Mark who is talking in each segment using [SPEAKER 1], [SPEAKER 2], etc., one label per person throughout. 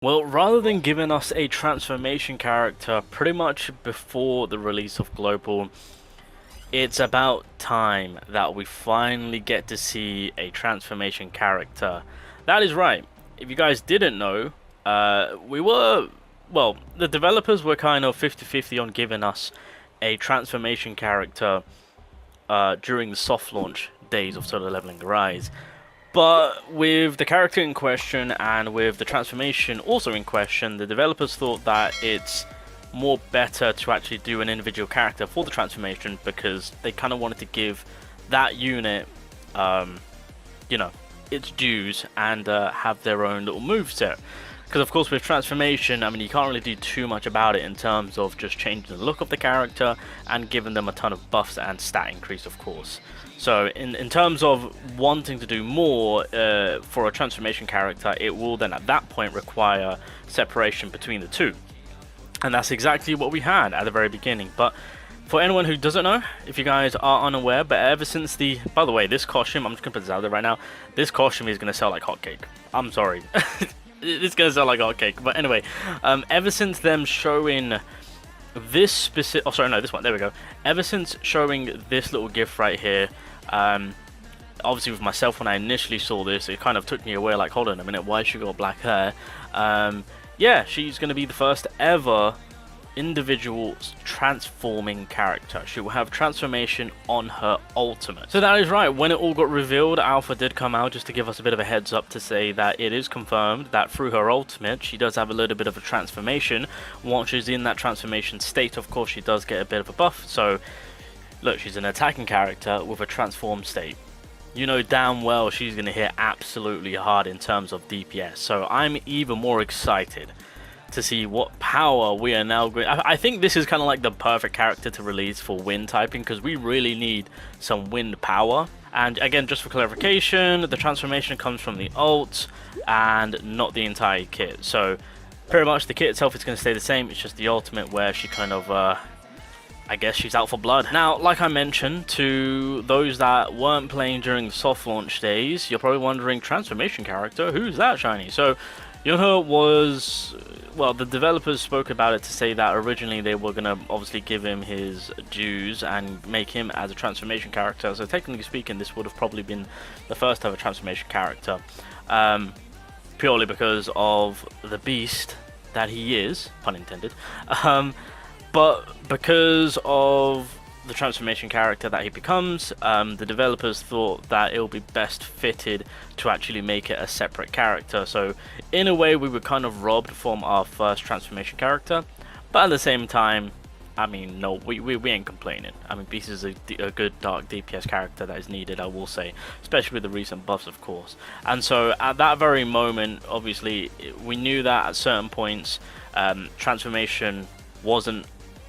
[SPEAKER 1] Well, rather than giving us a transformation character pretty much before the release of Global, it's about time that we finally get to see a transformation character. That is right. If you guys didn't know, the developers were kind of 50-50 on giving us a transformation character during the soft launch days of Solo Leveling Rise. But with the character in question and with the transformation also in question, the developers thought that it's more better to actually do an individual character for the transformation, because they kind of wanted to give that unit, its dues and have their own little moveset. Because of course with transformation, I mean, you can't really do too much about it in terms of just changing the look of the character and giving them a ton of buffs and stat increase, of course. So in terms of wanting to do more for a transformation character, it will then at that point require separation between the two. And that's exactly what we had at the very beginning. But for anyone who doesn't know, if you guys are unaware, but ever since by the way, this costume, I'm just going to put this out there right now, this costume is going to sell like hotcake. I'm sorry. It's going to sell like hotcake. But anyway, ever since them showing this specific, oh sorry, no, this one, there we go. Ever since showing this little gift right here, obviously with myself, when I initially saw this, it kind of took me away, like, hold on a minute, why has she got black hair? Yeah, she's going to be the first ever individual transforming character. She will have transformation on her ultimate. So that is right, when it all got revealed, Alpha did come out just to give us a bit of a heads up to say that it is confirmed that through her ultimate, she does have a little bit of a transformation. Once she's in that transformation state, of course, she does get a bit of a buff. So, look, she's an attacking character with a transformed state. You know damn well she's going to hit absolutely hard in terms of DPS. So I'm even more excited to see what power we are now going. I think this is kind of like the perfect character to release for wind typing, because we really need some wind power. And again, just for clarification, the transformation comes from the ult and not the entire kit. So pretty much the kit itself is going to stay the same. It's just the ultimate where she kind of I guess she's out for blood. Now, like I mentioned, to those that weren't playing during the soft launch days, you're probably wondering, transformation character, who's that, Shiny? So, YOONHO was, well, the developers spoke about it to say that originally they were going to obviously give him his dues and make him as a transformation character. So technically speaking, this would have probably been the first ever transformation character, purely because of the beast that he is, pun intended. But because of the transformation character that he becomes, the developers thought that it will be best fitted to actually make it a separate character. So in a way, we were kind of robbed from our first transformation character, but at the same time, I mean, no, we ain't complaining. I mean, Beast is a good dark DPS character that is needed, I will say, especially with the recent buffs, of course. And so at that very moment, obviously, we knew that at certain points, transformation wasn't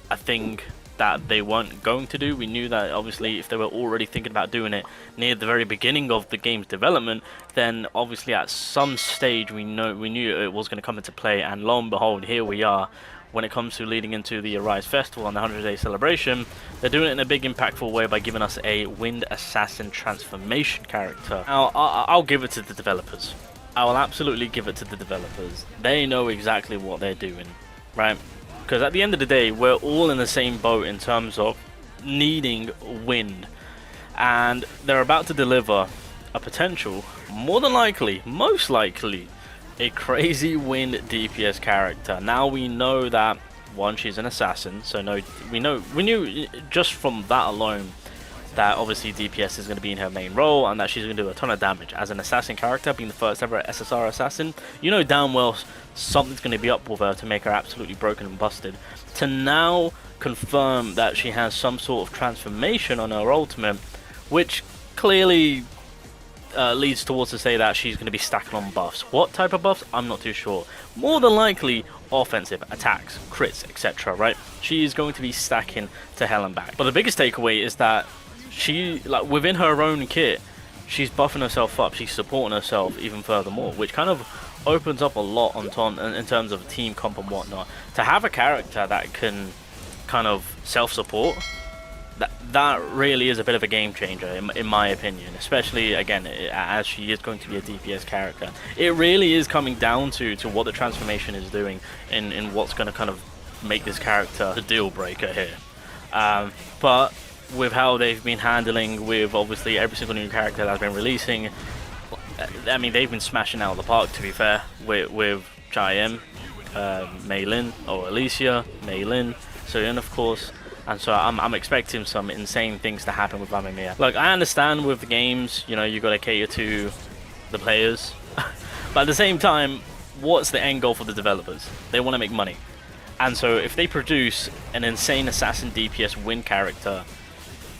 [SPEAKER 1] a thing that they weren't going to do. We knew that obviously if they were already thinking about doing it near the very beginning of the game's development, then obviously at some stage we knew it was going to come into play, and lo and behold, here we are. When it comes to leading into the Rise Festival and the 100-day celebration, they're doing it in a big impactful way by giving us a Wind Assassin transformation character. Now, I'll give it to the developers. I will absolutely give it to the developers. They know exactly what they're doing, right? Because at the end of the day, we're all in the same boat in terms of needing wind. And they're about to deliver a potential, more than likely, most likely, a crazy wind DPS character. Now we know that, one, she's an assassin, so we knew just from that alone that obviously DPS is going to be in her main role and that she's going to do a ton of damage. As an assassin character, being the first ever SSR assassin, you know damn well something's going to be up with her to make her absolutely broken and busted. To now confirm that she has some sort of transformation on her ultimate, which clearly leads towards to say that she's going to be stacking on buffs. What type of buffs? I'm not too sure. More than likely offensive, attacks, crits, etc. Right? She is going to be stacking to hell and back. But the biggest takeaway is that she, like, within her own kit, she's buffing herself up, she's supporting herself even furthermore, which kind of opens up a lot in terms of team comp and whatnot. To have a character that can kind of self-support, that really is a bit of a game changer in my opinion, especially again as she is going to be a DPS character. It really is coming down to what the transformation is doing in what's going to kind of make this character the deal breaker here. But with how they've been handling with obviously every single new character that's been releasing, I mean, they've been smashing out of the park, to be fair, with Cheyenne, Mei Lin, or Alicia, Mei Lin, Soyeon of course. And so I'm expecting some insane things to happen with Amemiya. Like, I understand with the games, you know, you gotta cater to the players. But at the same time, what's the end goal for the developers? They want to make money. And so if they produce an insane assassin DPS win character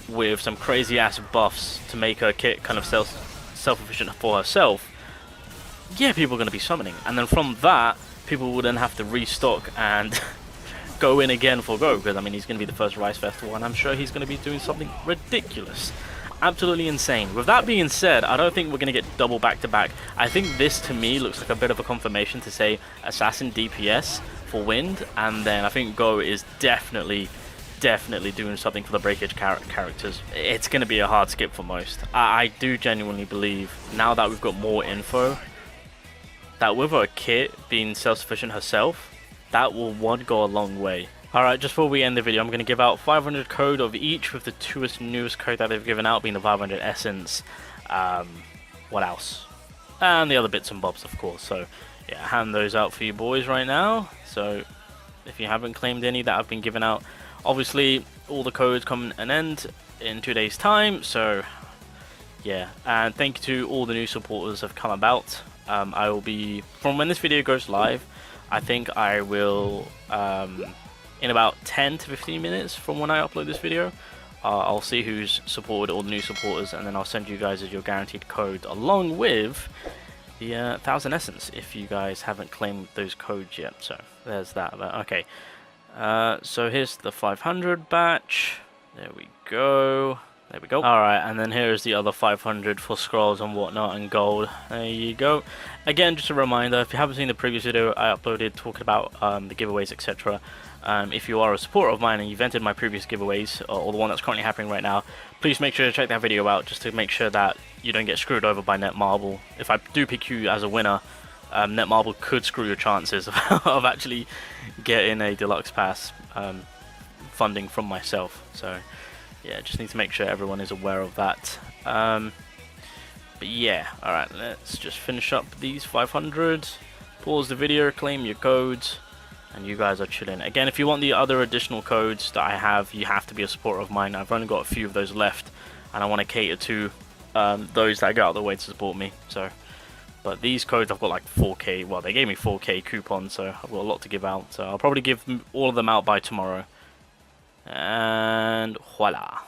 [SPEAKER 1] with some crazy ass buffs to make her kit kind of self-efficient for herself, yeah, people are going to be summoning. And then from that, people will then have to restock and go in again for Go, because I mean, he's going to be the first Rise Festival, and I'm sure he's going to be doing something ridiculous, absolutely insane. With that being said, I don't think we're going to get double back-to-back. I think this to me looks like a bit of a confirmation to say Assassin DPS for Wind, and then I think Go is definitely doing something for the breakage characters. It's going to be a hard skip for most. I do genuinely believe, now that we've got more info, that with her kit being self-sufficient herself, that will go a long way. Alright, just before we end the video, I'm going to give out 500 code of each, with the newest code that they've given out being the 500 essence. What else? And the other bits and bobs, of course. So, yeah, hand those out for you boys right now. So, if you haven't claimed any that have been given out, obviously, all the codes come an end in 2 days' time. So, yeah. And thank you to all the new supporters that have come about. I will be, from when this video goes live, I think I will, in about 10 to 15 minutes from when I upload this video, I'll see who's supported all the new supporters, and then I'll send you guys your guaranteed code along with the 1000 essence if you guys haven't claimed those codes yet. So there's that. But, okay, so here's the 500 batch. There we go. There we go. Alright, and then here's the other 500 for scrolls and whatnot and gold. There you go. Again, just a reminder, if you haven't seen the previous video I uploaded talking about the giveaways, etc. If you are a supporter of mine and you've entered my previous giveaways, or the one that's currently happening right now, please make sure to check that video out just to make sure that you don't get screwed over by Netmarble. If I do pick you as a winner, Netmarble could screw your chances of actually getting a deluxe pass funding from myself. So yeah, just need to make sure everyone is aware of that. But yeah, alright, let's just finish up these 500. Pause the video, claim your codes, and you guys are chilling. Again, if you want the other additional codes that I have, you have to be a supporter of mine. I've only got a few of those left, and I want to cater to those that go out of the way to support me. So, but these codes, I've got like 4k, well, they gave me 4k coupons, so I've got a lot to give out. So I'll probably give all of them out by tomorrow. And voila.